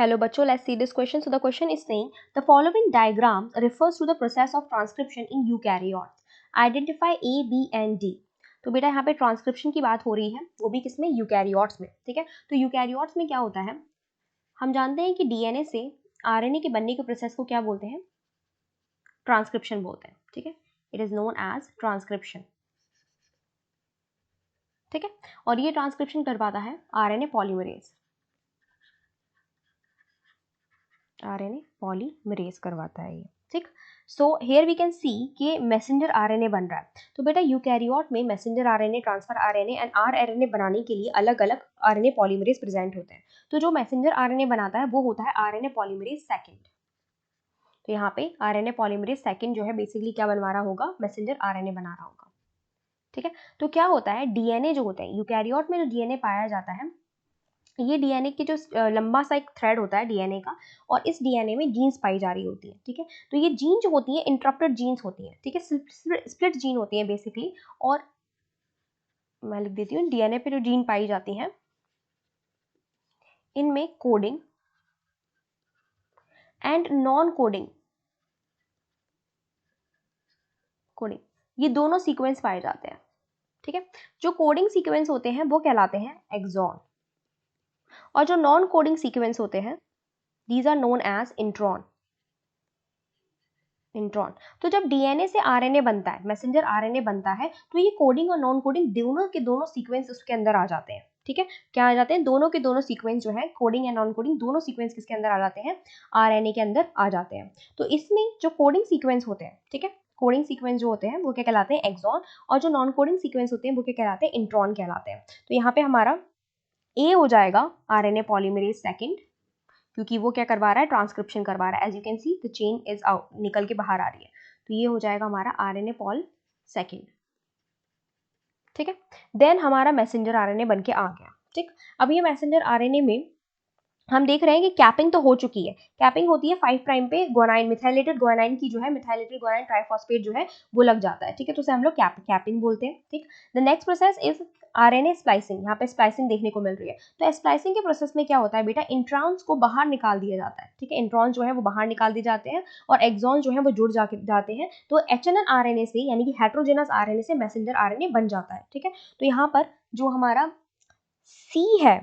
Hello बच्चों, let's see this question. So the question is saying the following diagram refers to the process of transcription in eukaryotes. Identify A, B and D. तो बेटा यहाँ पे transcription की बात हो रही है, वो भी किसमें? यूकैरियोट्स में. ठीक है, तो यूकैरियोट्स में क्या होता है, हम जानते हैं कि डीएनए से आरएनए के बनने के प्रोसेस को क्या बोलते हैं? ट्रांसक्रिप्शन बोलते हैं. ठीक है, it is known as transcription. ठीक है, और ये ट्रांसक्रिप्शन करवाता है आरएनए पॉलीमरेज. आरएनए पॉलीमरेज करवाता है ये. ठीक, so here we can see कि मैसेंजर आरएनए बन रहा है. तो बेटा यूकैरियोट में messenger RNA, transfer RNA and RNA बनाने के लिए अलग अलग आरएनए पॉलीमरेज प्रेजेंट होते हैं. तो जो मैसेंजर आरएनए बनाता है वो होता है आरएनए पॉलीमरेज सेकंड. तो यहाँ पे आरएनए पॉलीमरेज सेकंड जो है बेसिकली क्या बनवा रहा होगा? मैसेंजर आरएनए बना रहा होगा. ठीक है, तो क्या होता है, डीएनए जो होते हैं यूकैरियोट में, जो डीएनए पाया जाता है, ये डीएनए की जो लंबा सा एक थ्रेड होता है डीएनए का, और इस डीएनए में जीन्स पाई जा रही होती है. ठीक है, तो ये जीन जो होती है इंटरप्टेड जीन्स होती है. ठीक है, स्प्लिट जीन होती है बेसिकली. और मैं लिख देती हूँ, डीएनए पे जो जीन पाई जाती हैं इनमें कोडिंग एंड नॉन कोडिंग ये दोनों सीक्वेंस पाए जाते हैं. ठीक है, जो कोडिंग सीक्वेंस होते हैं वो कहलाते हैं एक्सॉन, और जो नॉन कोडिंग सीक्वेंस होते हैं these are known as intron. तो जब डीएनए से आरएनए बनता है, मैसेंजर आरएनए बनता है, तो ये कोडिंग और नॉन कोडिंग दोनों के दोनों सीक्वेंस उसके अंदर आ जाते हैं. ठीक है, क्या आ जाते हैं? दोनों के दोनों सीक्वेंस जो है, कोडिंग एंड नॉन कोडिंग दोनों सीक्वेंस किसके अंदर आ जाते हैं? आरएनए के अंदर आ जाते हैं. तो इसमें जो कोडिंग सीक्वेंस होते हैं, ठीक है, कोडिंग सीक्वेंस जो होते हैं वो क्या कहलाते हैं? एक्सॉन. और जो नॉन कोडिंग सीक्वेंस होते हैं वो क्या कहलाते हैं? इंट्रॉन कहलाते हैं. तो यहाँ पे हमारा ए हो जाएगा आरएनए पॉलीमरेज सेकंड, क्योंकि वो क्या करवा रहा है? ट्रांसक्रिप्शन करवा रहा है. As you can see the chain is out, निकल के बाहर आ रही है. तो ये हो जाएगा हमारा आरएनए पॉल सेकंड. ठीक है, देन हमारा मैसेंजर आरएनए बन के आ गया. ठीक, अब ये मैसेंजर आरएनए में हम देख रहे हैं कि कैपिंग तो हो चुकी है. कैपिंग होती है 5 प्राइम पे ग्वानाइन, मिथाइलेटेड ग्वानाइन की जो है, मिथाइलेटेड ग्वानाइन ट्राइफॉस्फेट जो है वो लग जाता है. ठीक है, तो उसे हम लोग कैपिंग बोलते हैं. ठीक, the next process is RNA splicing. यहाँ पे स्प्लाइसिंग देखने को मिल रही है. तो स्प्लाइसिंग के प्रोसेस में क्या होता है बेटा? इंट्रॉन्स को बाहर निकाल दिया जाता है. ठीक है, इंट्रॉन्स जो है वो बाहर निकाल दिए जाते हैं और एक्सॉन जो है वो जुड़ जाते हैं. तो एचएनएन आरएनए से, यानी कि हेट्रोजेनस आरएनए से मैसेंजर आरएनए बन जाता है. ठीक है, तो यहाँ पर जो हमारा सी है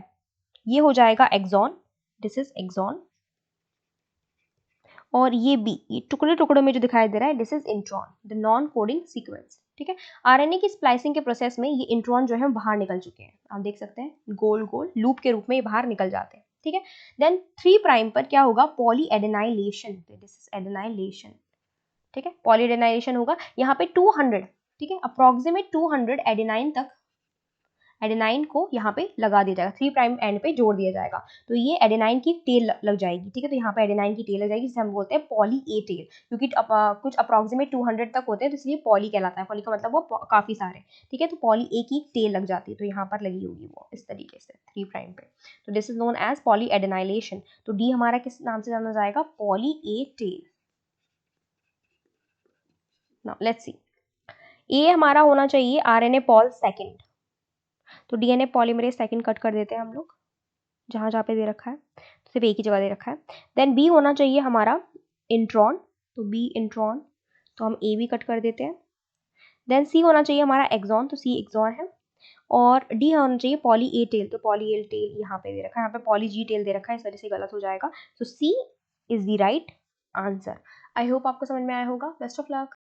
ये हो जाएगा एक्सॉन. This is axon. और ये बी, ये टुकड़े टुकड़ों में जो दिखाई दे रहा है, this is intron, the non coding sequence. ठीक है, आरएनए की स्प्लाइसिंग के प्रोसेस में ये इंट्रॉन जो है बाहर निकल चुके हैं. आप देख सकते हैं गोल गोल लूप के रूप में ये बाहर निकल जाते हैं. ठीक है, देन 3 प्राइम पर क्या होगा? पॉलीएडेनाइलेशन. This is adenylation. ठीक है, पॉलीएडेनाइलेशन होगा यहाँ पे 200. ठीक है, अप्रोक्सीमेट 200 एडेनाइन तक, एडेनाइन को यहाँ पे लगा दिया जाएगा, 3 प्राइम एंड पे जोड़ दिया जाएगा. तो ये एडेनाइन की टेल लग जाएगी. ठीक है, तो यहाँ पे एडेनाइन की टेल लग जाएगी, जिसे हम बोलते हैं पॉली ए टेल, क्योंकि कुछ अप्रोक्सीमेट 200 तक होते हैं, तो इसलिए पॉली कहलाता है. पॉली का मतलब वो काफी सारे. ठीक है, तो पॉली ए की टेल लग जाती है, तो यहाँ पर लगी होगी वो इस तरीके से 3 प्राइम पे. तो this is known as poly adenylation. तो डी हमारा किस नाम से जाना जाएगा? Poly A tail. Now let's see, A हमारा होना चाहिए आरएनए पॉल सेकंड. तो डीएनए पॉलीमरेज सेकंड कट कर देते हैं हम लोग, जहाँ जहाँ पे दे रखा है, तो सिर्फ एक ही जगह दे रखा है. देन बी होना चाहिए हमारा इंट्रॉन. तो बी इंट्रॉन, तो हम ए भी कट कर देते हैं. देन सी होना चाहिए हमारा एक्सॉन, तो सी एक्सॉन है. और डी होना चाहिए पॉली ए टेल. तो पॉली ए टेल यहाँ पे दे रखा है, यहाँ पे पॉली जी टेल दे रखा है, इस वजह से गलत हो जाएगा. तो C is the right answer. I hope आपको समझ में आया होगा. Best of luck.